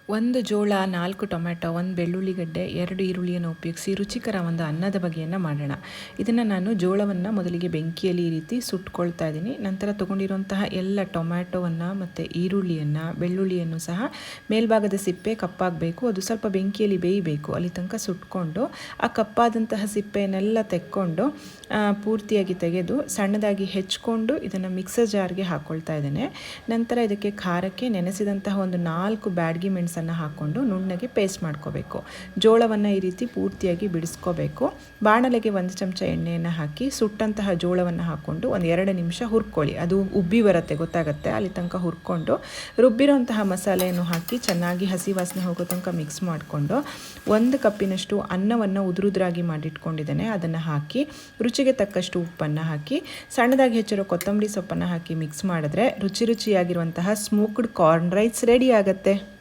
ಒಂದು ಜೋಳ, 4 ಟೊಮೆಟೊ, 1 ಬೆಳ್ಳುಳ್ಳಿ ಗಡ್ಡೆ, 2 ಈರುಳ್ಳಿಯನ್ನು ಉಪಯೋಗಿಸಿ ರುಚಿಕರ ಒಂದು ಅನ್ನದ ಬಗೆಯನ್ನು ಮಾಡೋಣ. ಇದನ್ನು ನಾನು ಜೋಳವನ್ನು ಮೊದಲಿಗೆ ಬೆಂಕಿಯಲ್ಲಿ ಈ ರೀತಿ ಸುಟ್ಕೊಳ್ತಾ ಇದ್ದೀನಿ. ನಂತರ ತೊಗೊಂಡಿರುವಂತಹ ಎಲ್ಲ ಟೊಮ್ಯಾಟೊವನ್ನು ಮತ್ತು ಈರುಳ್ಳಿಯನ್ನು, ಬೆಳ್ಳುಳ್ಳಿಯನ್ನು ಸಹ ಮೇಲ್ಭಾಗದ ಸಿಪ್ಪೆ ಕಪ್ಪಾಗಬೇಕು, ಅದು ಸ್ವಲ್ಪ ಬೆಂಕಿಯಲ್ಲಿ ಬೇಯಬೇಕು, ಅಲ್ಲಿ ತನಕ ಸುಟ್ಕೊಂಡು ಆ ಕಪ್ಪಾದಂತಹ ಸಿಪ್ಪೆಯನ್ನೆಲ್ಲ ತೆಕ್ಕೊಂಡು ಪೂರ್ತಿಯಾಗಿ ತೆಗೆದು ಸಣ್ಣದಾಗಿ ಹೆಚ್ಕೊಂಡು ಇದನ್ನು ಮಿಕ್ಸರ್ ಜಾರ್ಗೆ ಹಾಕ್ಕೊಳ್ತಾ ಇದ್ದೇನೆ. ನಂತರ ಇದಕ್ಕೆ ಖಾರಕ್ಕೆ ನೆನೆಸಿದಂತಹ ಒಂದು 4 ಬ್ಯಾಡಗಿ ಮೆಣಸನ್ನು ಹಾಕ್ಕೊಂಡು ನುಣ್ಣಗೆ ಪೇಸ್ಟ್ ಮಾಡ್ಕೋಬೇಕು. ಜೋಳವನ್ನು ಈ ರೀತಿ ಪೂರ್ತಿಯಾಗಿ ಬಿಡಿಸ್ಕೋಬೇಕು. ಬಾಣಲೆಗೆ 1 ಚಮಚ ಎಣ್ಣೆಯನ್ನು ಹಾಕಿ ಸುಟ್ಟಂತಹ ಜೋಳವನ್ನು ಹಾಕ್ಕೊಂಡು ಒಂದು 2 ನಿಮಿಷ ಹುರ್ಕೊಳ್ಳಿ. ಅದು ಉಬ್ಬಿ ಬರುತ್ತೆ, ಗೊತ್ತಾಗುತ್ತೆ, ಅಲ್ಲಿ ತನಕ ಹುರ್ಕೊಂಡು ರುಬ್ಬಿರೋಂತಹ ಮಸಾಲೆಯನ್ನು ಹಾಕಿ ಚೆನ್ನಾಗಿ ಹಸಿ ವಾಸನೆ ಹೋಗೋ ತನಕ ಮಿಕ್ಸ್ ಮಾಡಿಕೊಂಡು 1 ಕಪ್ಪಿನಷ್ಟು ಅನ್ನವನ್ನು ಉದುರುದ್ರಾಗಿ ಮಾಡಿಟ್ಕೊಂಡಿದ್ದೇನೆ, ಅದನ್ನು ಹಾಕಿ ರುಚಿಗೆ ತಕ್ಕಷ್ಟು ಉಪ್ಪನ್ನು ಹಾಕಿ ಸಣ್ಣದಾಗಿ ಹೆಚ್ಚಿರೋ ಕೊತ್ತಂಬರಿ ಸೊಪ್ಪನ್ನು ಹಾಕಿ ಮಿಕ್ಸ್ ಮಾಡಿದ್ರೆ ರುಚಿಯಾಗಿರುವಂತಹ ಸ್ಮೋಕ್ಡ್ ಕಾರ್ನ್ ರೈಸ್ ರೆಡಿ ಆಗುತ್ತೆ.